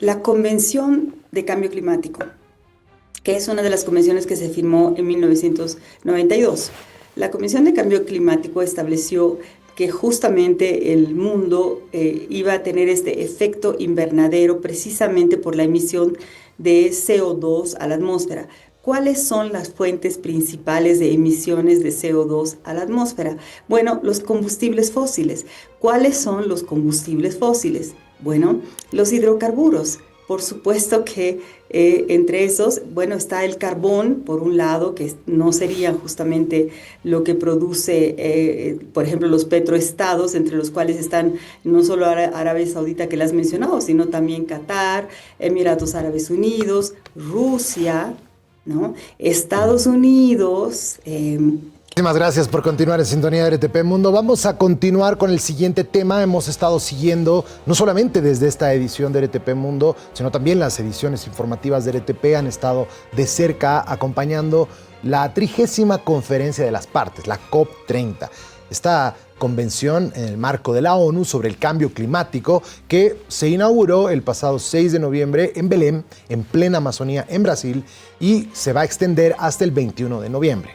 La Convención de Cambio Climático, que es una de las convenciones que se firmó en 1992. La Convención de Cambio Climático estableció que justamente el mundo iba a tener este efecto invernadero precisamente por la emisión de CO2 a la atmósfera. ¿Cuáles son las fuentes principales de emisiones de CO2 a la atmósfera? Bueno, los combustibles fósiles. ¿Cuáles son los combustibles fósiles? Bueno, los hidrocarburos. Por supuesto que entre esos, bueno, está el carbón, por un lado, que no sería justamente lo que produce, por ejemplo, los petroestados, entre los cuales están no solo Arabia Saudita que la has mencionado, sino también Qatar, Emiratos Árabes Unidos, Rusia, ¿no? Estados Unidos. Muchísimas gracias por continuar en sintonía de RTP Mundo. Vamos a continuar con el siguiente tema. Hemos estado siguiendo, no solamente desde esta edición de RTP Mundo, sino también las ediciones informativas de RTP han estado de cerca acompañando la 30ª Conferencia de las Partes, la COP30. Esta convención en el marco de la ONU sobre el cambio climático que se inauguró el pasado 6 de noviembre en Belém, en plena Amazonía, en Brasil, y se va a extender hasta el 21 de noviembre.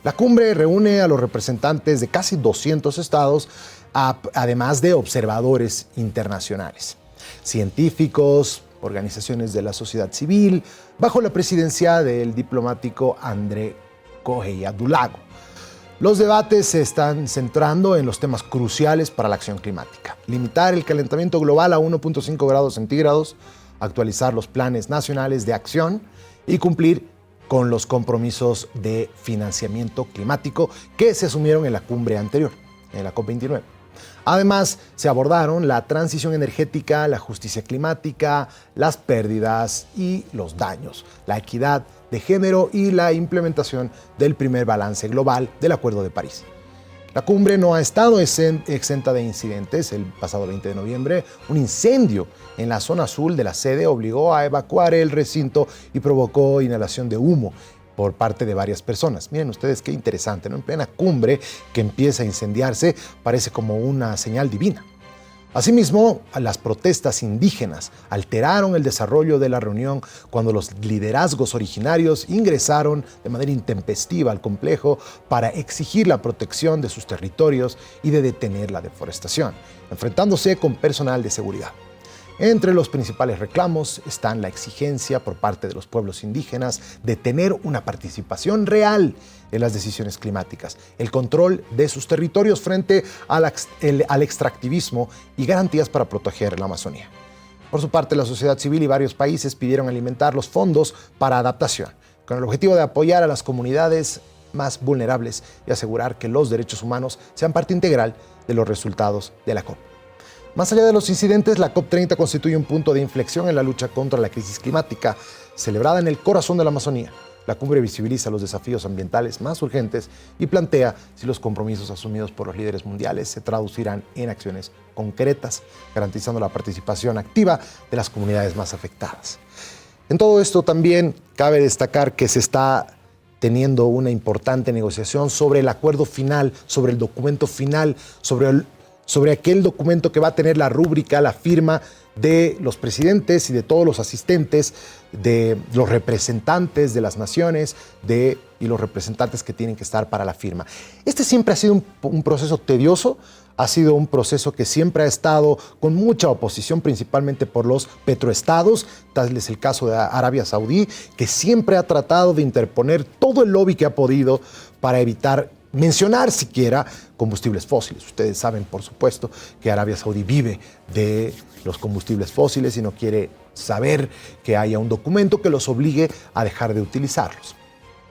La cumbre reúne a los representantes de casi 200 estados, además de observadores internacionales, científicos, organizaciones de la sociedad civil, bajo la presidencia del diplomático André Correia do Lago. Los debates se están centrando en los temas cruciales para la acción climática: limitar el calentamiento global a 1.5 grados centígrados, actualizar los planes nacionales de acción y cumplir con los compromisos de financiamiento climático que se asumieron en la cumbre anterior, en la COP29. Además, se abordaron la transición energética, la justicia climática, las pérdidas y los daños, la equidad de género y la implementación del primer balance global del Acuerdo de París. La cumbre no ha estado exenta de incidentes. El pasado 20 de noviembre, un incendio en la zona sur de la sede obligó a evacuar el recinto y provocó inhalación de humo por parte de varias personas. Miren ustedes qué interesante, ¿no? En plena cumbre que empieza a incendiarse, parece como una señal divina. Asimismo, las protestas indígenas alteraron el desarrollo de la reunión cuando los liderazgos originarios ingresaron de manera intempestiva al complejo para exigir la protección de sus territorios y de detener la deforestación, enfrentándose con personal de seguridad. Entre los principales reclamos están la exigencia por parte de los pueblos indígenas de tener una participación real en las decisiones climáticas, el control de sus territorios frente al extractivismo y garantías para proteger la Amazonía. Por su parte, la sociedad civil y varios países pidieron alimentar los fondos para adaptación, con el objetivo de apoyar a las comunidades más vulnerables y asegurar que los derechos humanos sean parte integral de los resultados de la COP. Más allá de los incidentes, la COP30 constituye un punto de inflexión en la lucha contra la crisis climática. Celebrada en el corazón de la Amazonía, la cumbre visibiliza los desafíos ambientales más urgentes y plantea si los compromisos asumidos por los líderes mundiales se traducirán en acciones concretas, garantizando la participación activa de las comunidades más afectadas. En todo esto también cabe destacar que se está teniendo una importante negociación sobre el acuerdo final, sobre el documento final, sobre aquel documento que va a tener la rúbrica, la firma de los presidentes y de todos los asistentes, de los representantes de las naciones y los representantes que tienen que estar para la firma. Este siempre ha sido un proceso tedioso, ha sido un proceso que siempre ha estado con mucha oposición, principalmente por los petroestados, tal es el caso de Arabia Saudí, que siempre ha tratado de interponer todo el lobby que ha podido para evitar mencionar siquiera combustibles fósiles. Ustedes saben, por supuesto, que Arabia Saudí vive de los combustibles fósiles y no quiere saber que haya un documento que los obligue a dejar de utilizarlos.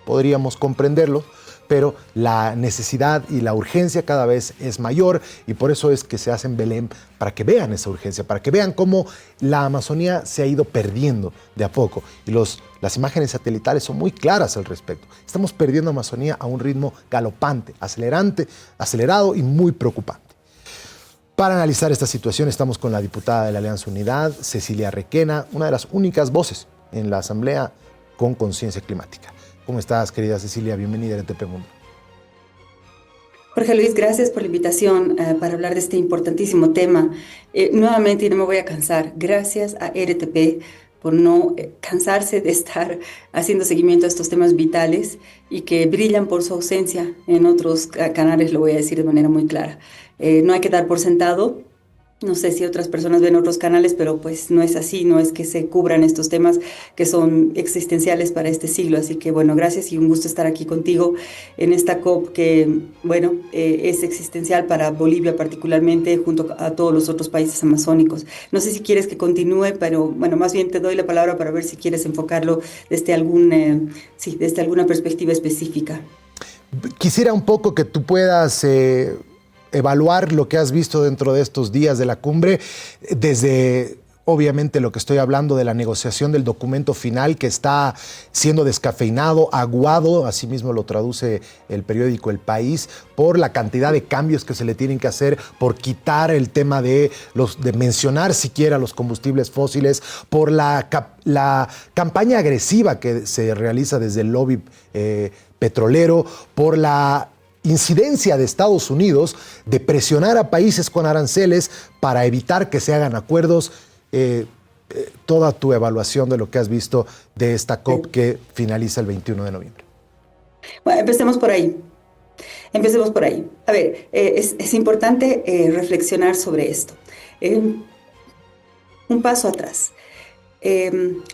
Podríamos comprenderlo, pero la necesidad y la urgencia cada vez es mayor y por eso es que se hace en Belém, para que vean esa urgencia, para que vean cómo la Amazonía se ha ido perdiendo de a poco. Y las imágenes satelitales son muy claras al respecto. Estamos perdiendo Amazonía a un ritmo galopante, acelerado y muy preocupante. Para analizar esta situación estamos con la diputada de la Alianza Unidad, Cecilia Requena, una de las únicas voces en la Asamblea con conciencia climática. ¿Cómo estás, querida Cecilia? Bienvenida a RTP Mundo. Jorge Luis, gracias por la invitación para hablar de este importantísimo tema. Nuevamente, y no me voy a cansar, gracias a RTP por no cansarse de estar haciendo seguimiento a estos temas vitales y que brillan por su ausencia en otros canales, lo voy a decir de manera muy clara. No hay que dar por sentado. No sé si otras personas ven otros canales, pero pues no es así, no es que se cubran estos temas que son existenciales para este siglo. Así que bueno, gracias y un gusto estar aquí contigo en esta COP que, bueno, es existencial para Bolivia particularmente, junto a todos los otros países amazónicos. No sé si quieres que continúe, pero bueno, más bien te doy la palabra para ver si quieres enfocarlo desde desde alguna perspectiva específica. Quisiera un poco que tú puedas evaluar lo que has visto dentro de estos días de la cumbre, desde obviamente lo que estoy hablando de la negociación del documento final que está siendo descafeinado, aguado, así mismo lo traduce el periódico El País, por la cantidad de cambios que se le tienen que hacer, por quitar el tema de mencionar siquiera los combustibles fósiles, por la campaña agresiva que se realiza desde el lobby petrolero, por la incidencia de Estados Unidos de presionar a países con aranceles para evitar que se hagan acuerdos. Toda tu evaluación de lo que has visto de esta COP que finaliza el 21 de noviembre. Bueno, empecemos por ahí. Empecemos por ahí. A ver, es importante reflexionar sobre esto. Un paso atrás.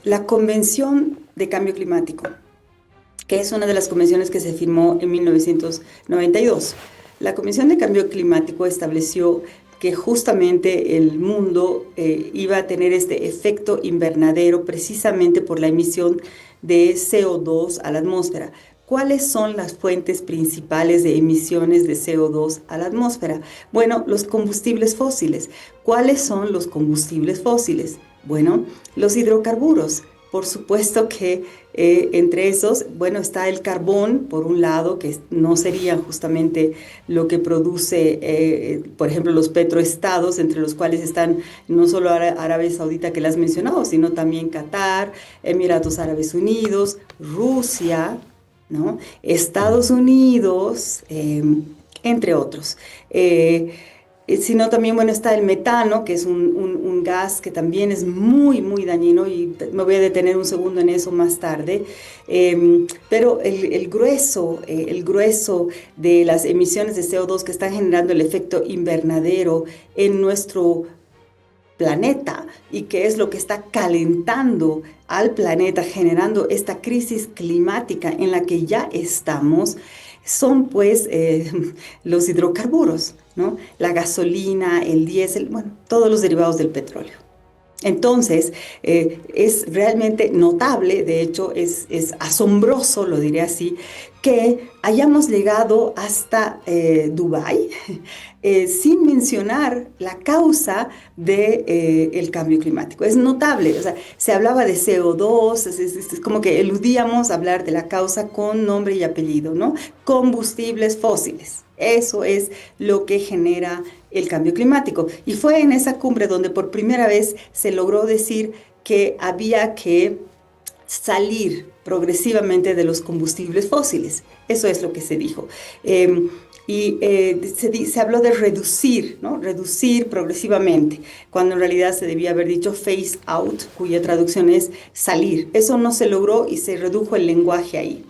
La Convención de Cambio Climático, que es una de las convenciones que se firmó en 1992. La Convención de Cambio Climático estableció que justamente el mundo iba a tener este efecto invernadero precisamente por la emisión de CO2 a la atmósfera. ¿Cuáles son las fuentes principales de emisiones de CO2 a la atmósfera? Bueno, los combustibles fósiles. ¿Cuáles son los combustibles fósiles? Bueno, los hidrocarburos. Por supuesto que entre esos, bueno, está el carbón, por un lado, que no sería justamente lo que produce, por ejemplo, los petroestados, entre los cuales están no solo Arabia Saudita, que la has mencionado, sino también Qatar, Emiratos Árabes Unidos, Rusia, ¿no? Estados Unidos, entre otros. Sino también, bueno, está el metano, que es un gas que también es muy, muy dañino, y me voy a detener un segundo en eso más tarde. Pero el grueso de las emisiones de CO2 que están generando el efecto invernadero en nuestro planeta, y que es lo que está calentando al planeta, generando esta crisis climática en la que ya estamos, son pues los hidrocarburos, ¿no? La gasolina, el diésel, bueno, todos los derivados del petróleo. Entonces, es realmente notable, de hecho es asombroso, lo diré así, que hayamos llegado hasta Dubái sin mencionar la causa del cambio climático. Es notable, o sea, se hablaba de CO2, es como que eludíamos hablar de la causa con nombre y apellido, ¿no? Combustibles fósiles. Eso es lo que genera el cambio climático. Y fue en esa cumbre donde por primera vez se logró decir que había que salir progresivamente de los combustibles fósiles. Eso es lo que se dijo. Se habló de reducir, ¿no? Reducir progresivamente, cuando en realidad se debía haber dicho phase out, cuya traducción es salir. Eso no se logró y se redujo el lenguaje ahí.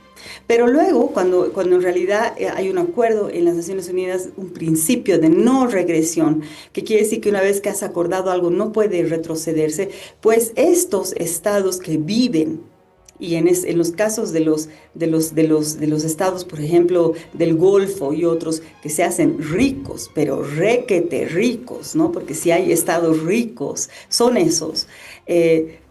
Pero luego, cuando en realidad hay un acuerdo en las Naciones Unidas, un principio de no regresión, que quiere decir que una vez que has acordado algo no puede retrocederse, pues estos estados que viven, y en los casos de los estados, por ejemplo, del Golfo y otros que se hacen ricos, pero requete ricos, ¿no? Porque si hay estados ricos, son esos.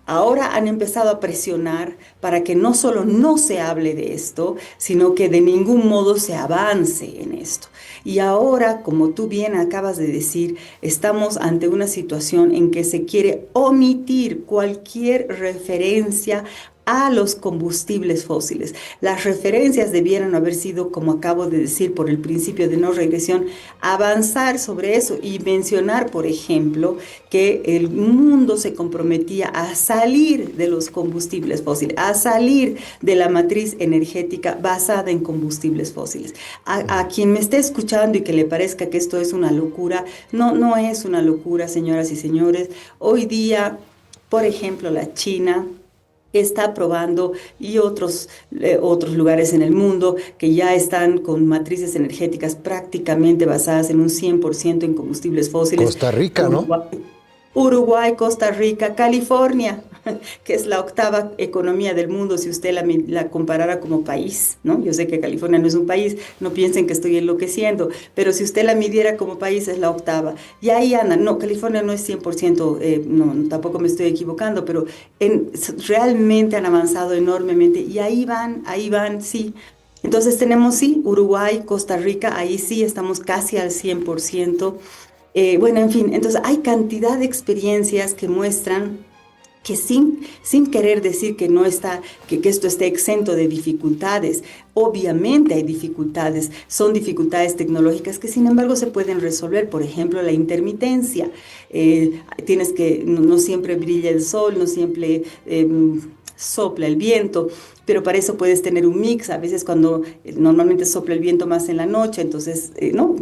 Ahora han empezado a presionar para que no solo no se hable de esto, sino que de ningún modo se avance en esto. Y ahora, como tú bien acabas de decir, estamos ante una situación en que se quiere omitir cualquier referencia a los combustibles fósiles. Las referencias debieran haber sido, como acabo de decir, por el principio de no regresión, avanzar sobre eso y mencionar, por ejemplo, que el mundo se comprometía a salir de los combustibles fósiles, a salir de la matriz energética basada en combustibles fósiles. A quien me esté escuchando y que le parezca que esto es una locura, no, no es una locura, señoras y señores. Hoy día, por ejemplo, la China está probando y otros lugares en el mundo que ya están con matrices energéticas prácticamente basadas en un 100% en combustibles fósiles. Costa Rica, ¿no? Uruguay, Costa Rica, California, que es la octava economía del mundo si usted la comparara como país, ¿no? Yo sé que California no es un país, no piensen que estoy enloqueciendo, pero si usted la midiera como país es la octava. Y ahí andan, no, California no es 100%, no, tampoco me estoy equivocando, pero realmente han avanzado enormemente y ahí van, sí. Entonces tenemos, sí, Uruguay, Costa Rica, ahí sí estamos casi al 100%. Bueno, en fin, entonces hay cantidad de experiencias que muestran que sin querer decir que no está, que esto esté exento de dificultades, obviamente hay dificultades, son dificultades tecnológicas que sin embargo se pueden resolver, por ejemplo, la intermitencia. Tienes que, no siempre brilla el sol, no siempre sopla el viento, pero para eso puedes tener un mix, a veces cuando normalmente sopla el viento más en la noche, entonces, ¿no?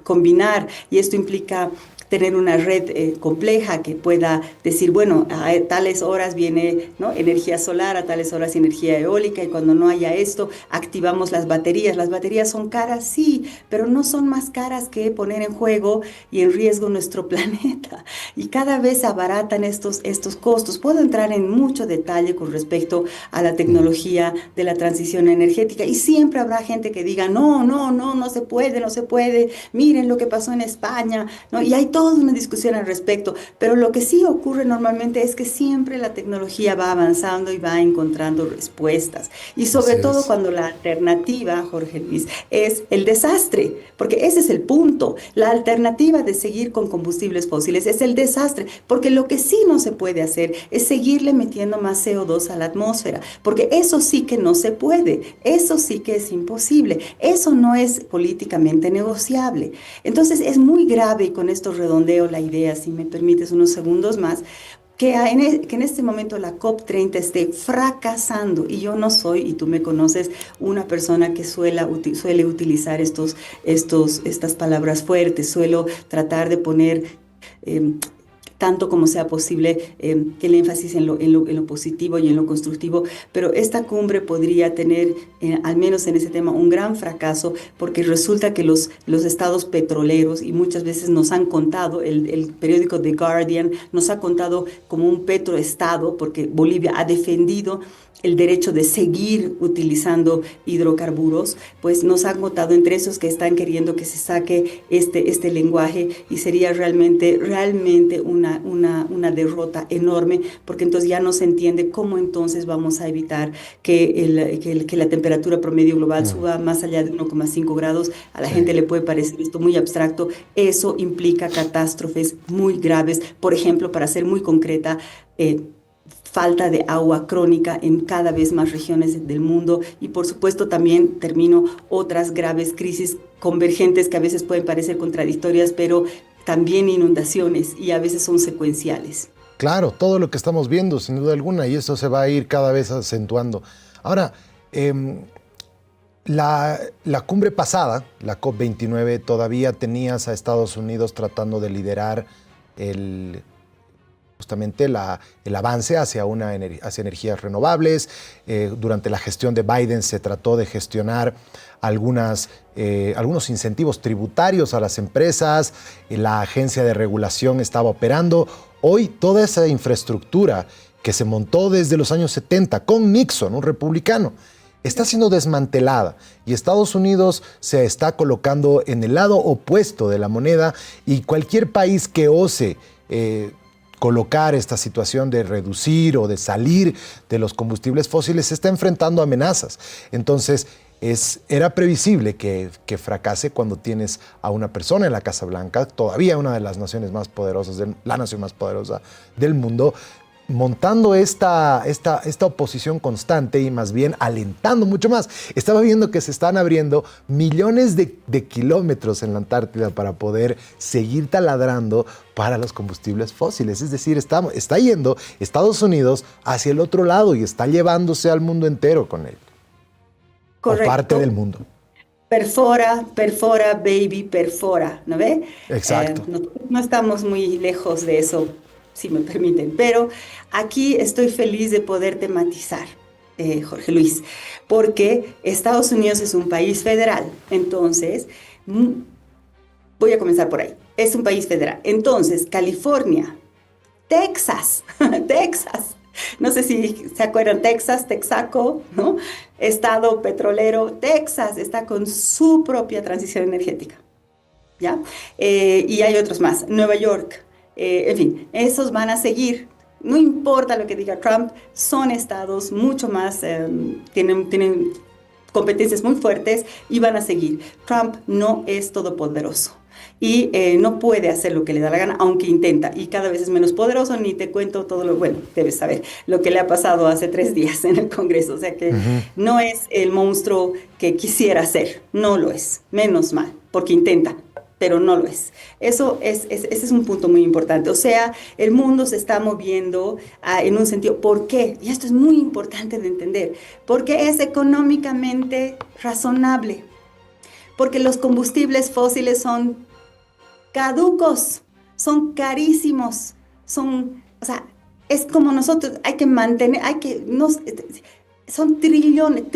Combinar, y esto implica tener una red compleja que pueda decir, bueno, a tales horas viene, ¿no?, energía solar, a tales horas energía eólica, y cuando no haya esto, activamos las baterías. Las baterías son caras, sí, pero no son más caras que poner en juego y en riesgo nuestro planeta. Y cada vez abaratan estos costos. Puedo entrar en mucho detalle con respecto a la tecnología de la transición energética, y siempre habrá gente que diga, no se puede, no se puede, miren lo que pasó en España, ¿no? Y hay toda una discusión al respecto, pero lo que sí ocurre normalmente es que siempre la tecnología va avanzando y va encontrando respuestas, y sobre todo cuando la alternativa, Jorge Luis, es el desastre, porque ese es el punto. La alternativa de seguir con combustibles fósiles es el desastre, porque lo que sí no se puede hacer es seguirle metiendo más CO2 a la atmósfera, porque eso sí que no se puede, eso sí que es imposible, eso no es políticamente negociable. Entonces es muy grave, y con esto redondeo la idea, si me permites unos segundos más, que en este momento la COP30 esté fracasando, y yo no soy, y tú me conoces, una persona que suele utilizar estas palabras fuertes, suelo tratar de poner tanto como sea posible el énfasis en lo positivo y en lo constructivo, pero esta cumbre podría tener, al menos en ese tema, un gran fracaso, porque resulta que los estados petroleros, y muchas veces nos han contado, el periódico The Guardian nos ha contado como un petroestado, porque Bolivia ha defendido el derecho de seguir utilizando hidrocarburos, pues nos han contado entre esos que están queriendo que se saque este lenguaje, y sería realmente una derrota enorme, porque entonces ya no se entiende cómo entonces vamos a evitar que la temperatura promedio global suba más allá de 1,5 grados. A la gente le puede parecer esto muy abstracto. Eso implica catástrofes muy graves, por ejemplo, para ser muy concreta, falta de agua crónica en cada vez más regiones del mundo, y por supuesto también, otras graves crisis convergentes que a veces pueden parecer contradictorias, pero también inundaciones, y a veces son secuenciales. Claro, todo lo que estamos viendo, sin duda alguna, y esto se va a ir cada vez acentuando. Ahora, la cumbre pasada, la COP29, todavía tenías a Estados Unidos tratando de liderar justamente el avance hacia energías renovables. Durante la gestión de Biden se trató de gestionar algunos incentivos tributarios a las empresas. La agencia de regulación estaba operando. Hoy toda esa infraestructura que se montó desde los años 70 con Nixon, un republicano, está siendo desmantelada, y Estados Unidos se está colocando en el lado opuesto de la moneda, y cualquier país que ose colocar esta situación de reducir o de salir de los combustibles fósiles se está enfrentando a amenazas. Entonces, era previsible que fracase cuando tienes a una persona en la Casa Blanca, todavía una de las naciones más poderosas, la nación más poderosa del mundo, montando esta oposición constante y más bien alentando mucho más. Estaba viendo que se están abriendo millones de kilómetros en la Antártida para poder seguir taladrando para los combustibles fósiles. Es decir, está yendo Estados Unidos hacia el otro lado y está llevándose al mundo entero con él. Correcto. O parte del mundo. Perfora, baby, perfora, ¿no ve? Exacto. No estamos muy lejos de eso, si me permiten, pero aquí estoy feliz de poder tematizar, Jorge Luis, porque Estados Unidos es un país federal, entonces, voy a comenzar por ahí, es un país federal, entonces California, Texas, no sé si se acuerdan, Texaco, ¿no? Estado petrolero, Texas está con su propia transición energética, ¿ya? Y hay otros más, Nueva York, en fin, esos van a seguir. No importa lo que diga Trump, son estados mucho más, tienen competencias muy fuertes y van a seguir. Trump no es todopoderoso y no puede hacer lo que le da la gana, aunque intenta, y cada vez es menos poderoso. Ni te cuento todo lo, bueno, debes saber lo que le ha pasado hace 3 días en el Congreso, o sea que no es el monstruo que quisiera ser, no lo es, menos mal, porque intenta, pero no lo es. Ese es un punto muy importante. O sea, el mundo se está moviendo en un sentido. ¿Por qué? Y esto es muy importante de entender. Porque es económicamente razonable. Porque los combustibles fósiles son caducos, son carísimos, o sea, es como nosotros, hay que mantener, son trillones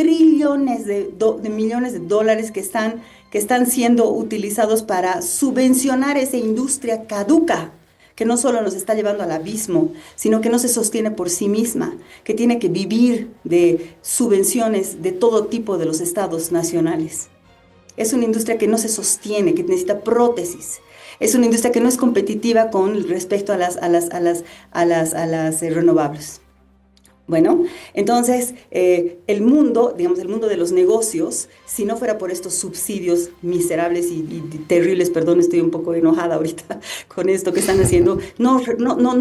de millones de dólares que están siendo utilizados para subvencionar esa industria caduca, que no solo nos está llevando al abismo, sino que no se sostiene por sí misma, que tiene que vivir de subvenciones de todo tipo de los estados nacionales. Es una industria que no se sostiene, que necesita prótesis. Es una industria que no es competitiva con respecto a las renovables. Bueno, entonces el mundo, digamos, el mundo de los negocios, si no fuera por estos subsidios miserables y terribles, perdón, estoy un poco enojada ahorita con esto que están haciendo, no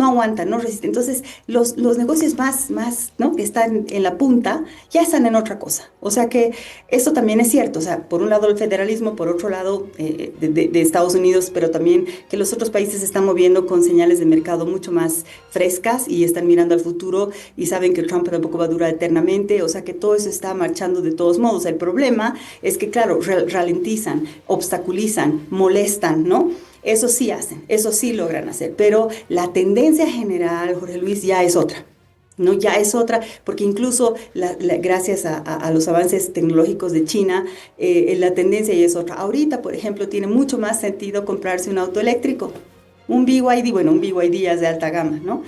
aguantan, no resisten. Entonces los negocios más, ¿no?, que están en la punta, ya están en otra cosa. O sea que eso también es cierto. O sea, por un lado el federalismo, por otro lado de Estados Unidos, pero también que los otros países se están moviendo con señales de mercado mucho más frescas y están mirando al futuro y saben que Trump tampoco va a durar eternamente. O sea que todo eso está marchando de todos modos. El problema es que, claro, ralentizan, obstaculizan, molestan, ¿no? Eso sí hacen, eso sí logran hacer, pero la tendencia general, Jorge Luis, ya es otra. No, ya es otra, porque incluso gracias a los avances tecnológicos de China, la tendencia ya es otra. Ahorita, por ejemplo, tiene mucho más sentido comprarse un auto eléctrico, un BYD, bueno, un BYD ya es de alta gama, ¿no?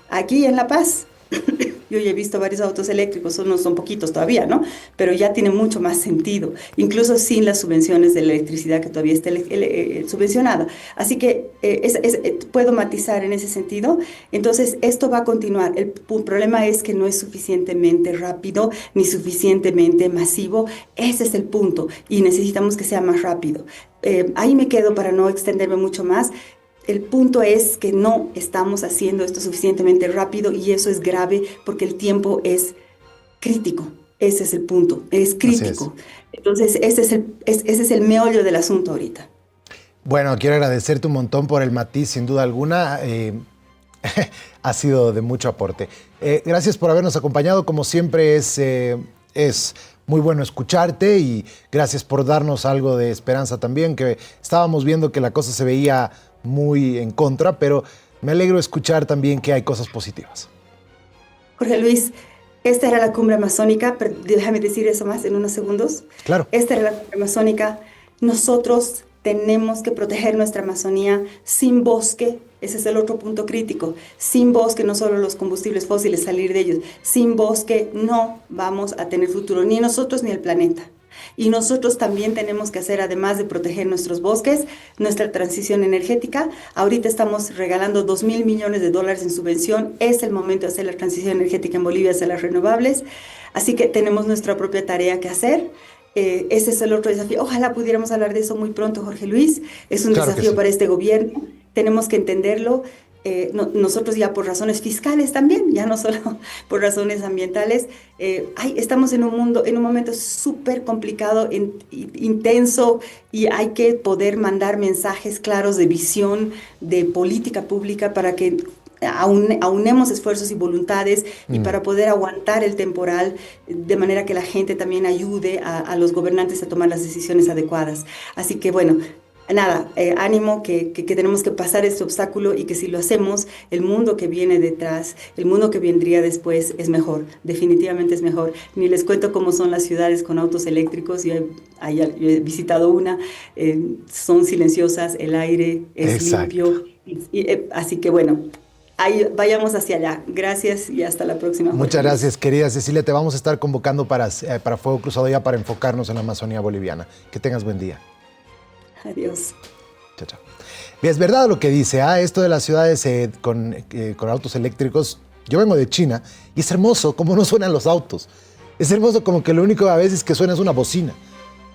Aquí en La Paz, yo ya he visto varios autos eléctricos, no son poquitos todavía, ¿no? Pero ya tiene mucho más sentido, incluso sin las subvenciones de la electricidad que todavía está subvencionada. Así que puedo matizar en ese sentido. Entonces, esto va a continuar. El problema es que no es suficientemente rápido ni suficientemente masivo. Ese es el punto y necesitamos que sea más rápido. Ahí me quedo para no extenderme mucho más. El punto es que no estamos haciendo esto suficientemente rápido y eso es grave porque el tiempo es crítico. Ese es el punto, es crítico. Entonces, ese es el meollo del asunto ahorita. Bueno, quiero agradecerte un montón por el matiz, sin duda alguna. Ha sido de mucho aporte. Gracias por habernos acompañado. Como siempre, es muy bueno escucharte y gracias por darnos algo de esperanza también, que estábamos viendo que la cosa se veía muy en contra, pero me alegro escuchar también que hay cosas positivas. Jorge Luis, esta era la cumbre amazónica, pero déjame decir eso más en unos segundos. Claro. Esta era la cumbre amazónica. Nosotros tenemos que proteger nuestra Amazonía sin bosque. Ese es el otro punto crítico. Sin bosque, no solo los combustibles fósiles, salir de ellos. Sin bosque no vamos a tener futuro, ni nosotros ni el planeta. Y nosotros también tenemos que hacer, además de proteger nuestros bosques, nuestra transición energética. Ahorita estamos regalando $2.000 millones en subvención. Es el momento de hacer la transición energética en Bolivia hacia las renovables. Así que tenemos nuestra propia tarea que hacer. Ese es el otro desafío. Ojalá pudiéramos hablar de eso muy pronto, Jorge Luis. Es un desafío para este gobierno. Tenemos que entenderlo. nosotros ya por razones fiscales también, ya no solo por razones ambientales, estamos en un mundo, en un momento súper complicado, intenso, y hay que poder mandar mensajes claros de visión, de política pública para que aunemos esfuerzos y voluntades y para poder aguantar el temporal, de manera que la gente también ayude a los gobernantes a tomar las decisiones adecuadas. Así que bueno, nada, ánimo que tenemos que pasar este obstáculo y que si lo hacemos, el mundo que viene detrás, el mundo que vendría después es mejor, definitivamente es mejor. Ni les cuento cómo son las ciudades con autos eléctricos, yo he visitado una, son silenciosas, el aire es limpio, así que bueno. Ahí, vayamos hacia allá. Gracias y hasta la próxima. Muchas gracias, querida Cecilia. Te vamos a estar convocando para Fuego Cruzado ya para enfocarnos en la Amazonía boliviana. Que tengas buen día. Adiós. Chao, chao. Bien, es verdad lo que dice, esto de las ciudades con autos eléctricos. Yo vengo de China y es hermoso cómo no suenan los autos. Es hermoso como que lo único a veces que suena es una bocina.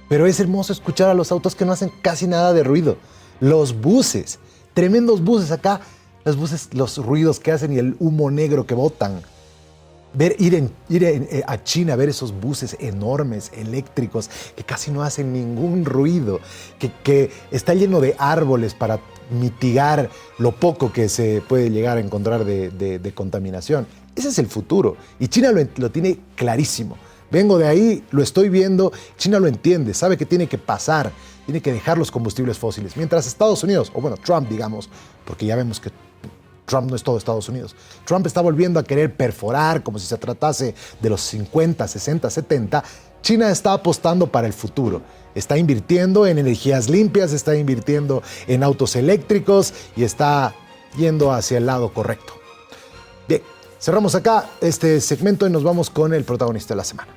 Pero es hermoso escuchar a los autos que no hacen casi nada de ruido. Los buses, tremendos buses acá. Los buses, los ruidos que hacen y el humo negro que botan. Ir a China, ver esos buses enormes, eléctricos, que casi no hacen ningún ruido, que está lleno de árboles para mitigar lo poco que se puede llegar a encontrar de contaminación. Ese es el futuro y China lo tiene clarísimo. Vengo de ahí, lo estoy viendo, China lo entiende, sabe que tiene que pasar, tiene que dejar los combustibles fósiles. Mientras Estados Unidos, o bueno, Trump, digamos, porque ya vemos que Trump no es todo Estados Unidos. Trump está volviendo a querer perforar como si se tratase de los 50, 60, 70. China está apostando para el futuro. Está invirtiendo en energías limpias, está invirtiendo en autos eléctricos y está yendo hacia el lado correcto. Bien, cerramos acá este segmento y nos vamos con el protagonista de la semana.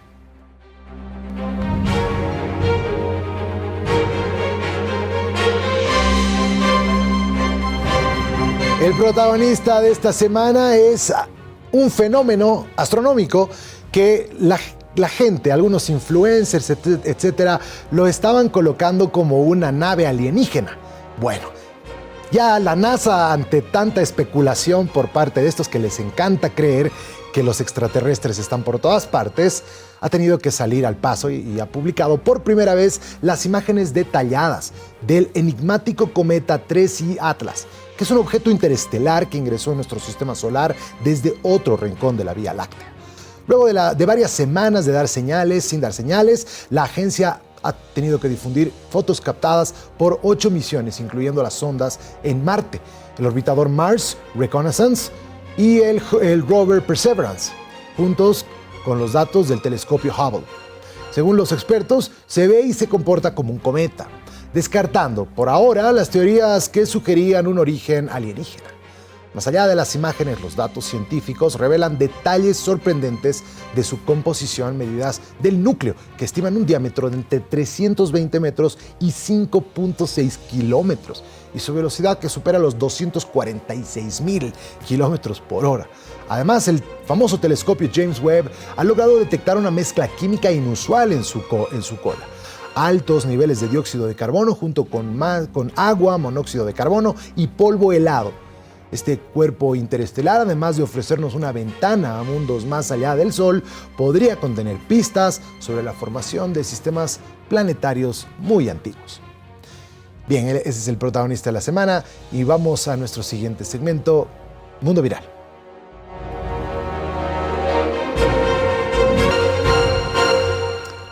El protagonista de esta semana es un fenómeno astronómico que la gente, algunos influencers, etcétera, lo estaban colocando como una nave alienígena. Bueno, ya la NASA, ante tanta especulación por parte de estos que les encanta creer que los extraterrestres están por todas partes, ha tenido que salir al paso y ha publicado por primera vez las imágenes detalladas del enigmático cometa 3I Atlas, que es un objeto interestelar que ingresó en nuestro sistema solar desde otro rincón de la Vía Láctea. Luego de varias semanas de dar señales, sin dar señales, la agencia ha tenido que difundir fotos captadas por 8 misiones, incluyendo las sondas en Marte, el orbitador Mars Reconnaissance y el rover Perseverance, juntos con los datos del telescopio Hubble. Según los expertos, se ve y se comporta como un cometa, descartando por ahora las teorías que sugerían un origen alienígena. Más allá de las imágenes, los datos científicos revelan detalles sorprendentes de su composición, medidas del núcleo, que estiman un diámetro de entre 320 metros y 5.6 kilómetros, y su velocidad que supera los 246.000 kilómetros por hora. Además, el famoso telescopio James Webb ha logrado detectar una mezcla química inusual en su cola. Altos niveles de dióxido de carbono junto con agua, monóxido de carbono y polvo helado. Este cuerpo interestelar, además de ofrecernos una ventana a mundos más allá del Sol, podría contener pistas sobre la formación de sistemas planetarios muy antiguos. Bien, ese es el protagonista de la semana y vamos a nuestro siguiente segmento, Mundo Viral.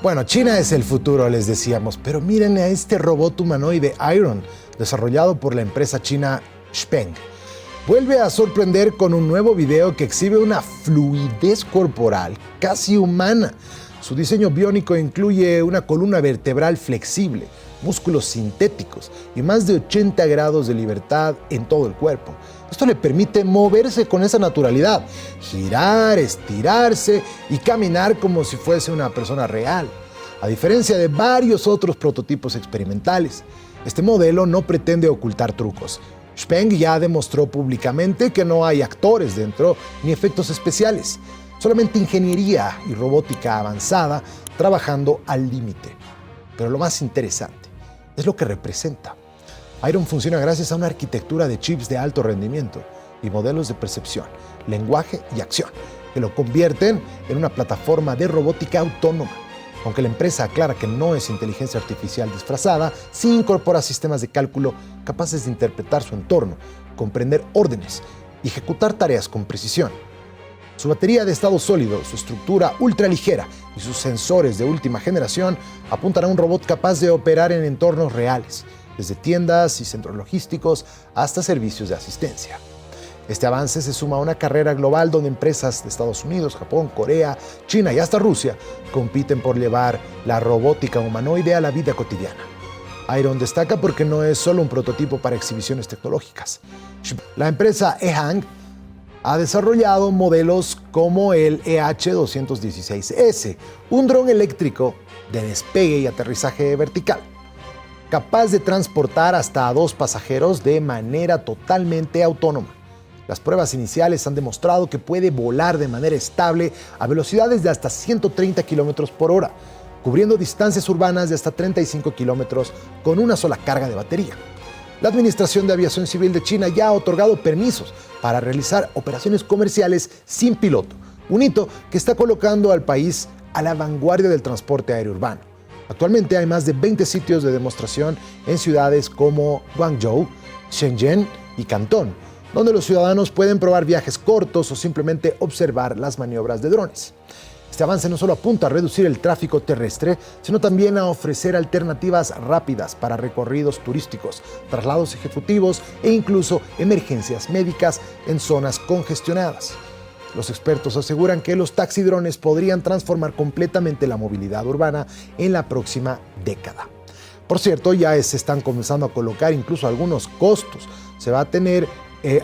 Bueno, China es el futuro, les decíamos, pero miren a este robot humanoide Iron, desarrollado por la empresa china XPeng. Vuelve a sorprender con un nuevo video que exhibe una fluidez corporal casi humana. Su diseño biónico incluye una columna vertebral flexible, músculos sintéticos y más de 80 grados de libertad en todo el cuerpo. Esto le permite moverse con esa naturalidad, girar, estirarse y caminar como si fuese una persona real. A diferencia de varios otros prototipos experimentales, este modelo no pretende ocultar trucos. XPeng ya demostró públicamente que no hay actores dentro ni efectos especiales, solamente ingeniería y robótica avanzada trabajando al límite. Pero lo más interesante es lo que representa. Iron funciona gracias a una arquitectura de chips de alto rendimiento, y modelos de percepción, lenguaje y acción, que lo convierten en una plataforma de robótica autónoma. Aunque la empresa aclara que no es inteligencia artificial disfrazada, sí incorpora sistemas de cálculo capaces de interpretar su entorno, comprender órdenes y ejecutar tareas con precisión. Su batería de estado sólido, su estructura ultraligera y sus sensores de última generación apuntan a un robot capaz de operar en entornos reales, desde tiendas y centros logísticos hasta servicios de asistencia. Este avance se suma a una carrera global donde empresas de Estados Unidos, Japón, Corea, China y hasta Rusia compiten por llevar la robótica humanoide a la vida cotidiana. Iron destaca porque no es solo un prototipo para exhibiciones tecnológicas. La empresa EHang ha desarrollado modelos como el EH216S, un dron eléctrico de despegue y aterrizaje vertical, capaz de transportar hasta a 2 pasajeros de manera totalmente autónoma. Las pruebas iniciales han demostrado que puede volar de manera estable a velocidades de hasta 130 kilómetros por hora, cubriendo distancias urbanas de hasta 35 kilómetros con una sola carga de batería. La Administración de Aviación Civil de China ya ha otorgado permisos para realizar operaciones comerciales sin piloto, un hito que está colocando al país a la vanguardia del transporte aéreo urbano. Actualmente hay más de 20 sitios de demostración en ciudades como Guangzhou, Shenzhen y Cantón, donde los ciudadanos pueden probar viajes cortos o simplemente observar las maniobras de drones. Este avance no solo apunta a reducir el tráfico terrestre, sino también a ofrecer alternativas rápidas para recorridos turísticos, traslados ejecutivos e incluso emergencias médicas en zonas congestionadas. Los expertos aseguran que los taxidrones podrían transformar completamente la movilidad urbana en la próxima década. Por cierto, ya se están comenzando a colocar incluso algunos costos. Se va a tener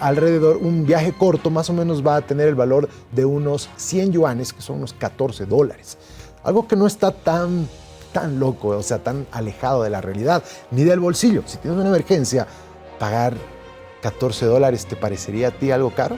alrededor un viaje corto, más o menos va a tener el valor de unos 100 yuanes, que son unos $14. Algo que no está tan loco, o sea, tan alejado de la realidad, ni del bolsillo. Si tienes una emergencia, pagar $14, ¿te parecería a ti algo caro?